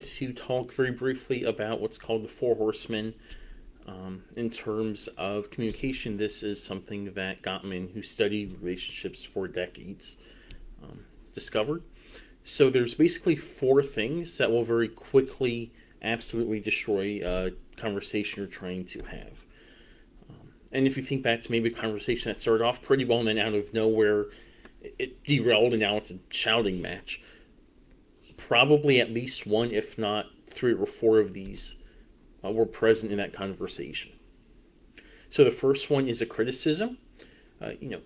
to talk very briefly about what's called the Four Horsemen. In terms of communication, this is something that Gottman, who studied relationships for decades, discovered. So there's basically four things that will very quickly, absolutely destroy a conversation you're trying to have. And if you think back to maybe a conversation that started off pretty well and then out of nowhere it derailed and now it's a shouting match, probably at least one, if not three or four of these were present in that conversation. So the first one is a criticism.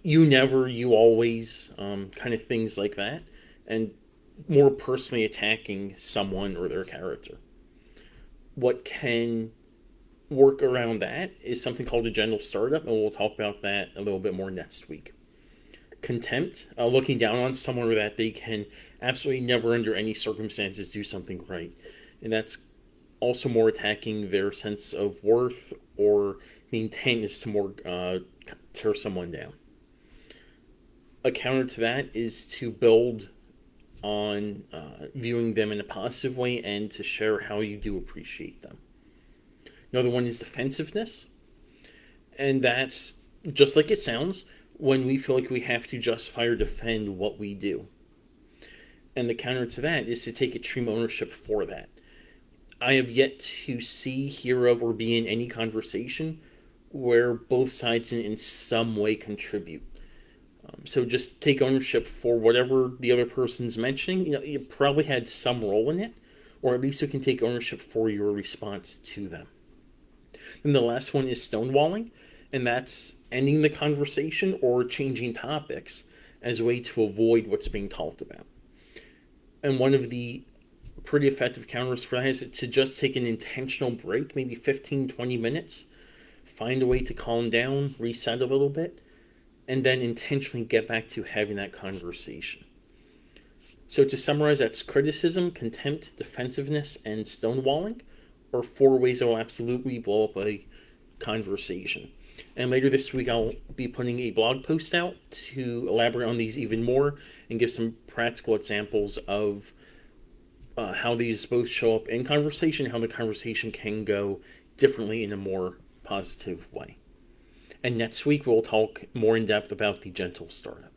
You never, you always, kind of things like that, and more personally attacking someone or their character. What can work around that is something called a gentle startup, and we'll talk about that a little bit more next week. Contempt, looking down on someone, or that they can absolutely never, under any circumstances, do something right. And that's also more attacking their sense of worth, or the intent is to more tear someone down. A counter to that is to build on viewing them in a positive way and to share how you do appreciate them. Another one is defensiveness, and that's just like it sounds, when we feel like we have to justify or defend what we do. And the counter to that is to take extreme ownership for that. I have yet to see, hear of, or be in any conversation where both sides in some way contribute. So just take ownership for whatever the other person's mentioning. You probably had some role in it, or at least you can take ownership for your response to them. And the last one is stonewalling, and that's ending the conversation or changing topics as a way to avoid what's being talked about. And one of the pretty effective counters for that is to just take an intentional break, maybe 15, 20 minutes, find a way to calm down, reset a little bit, and then intentionally get back to having that conversation. So to summarize, that's criticism, contempt, defensiveness, and stonewalling, or four ways that will absolutely blow up a conversation. And later this week, I'll be putting a blog post out to elaborate on these even more and give some practical examples of how these both show up in conversation, how the conversation can go differently in a more positive way. And next week, we'll talk more in depth about the gentle startup.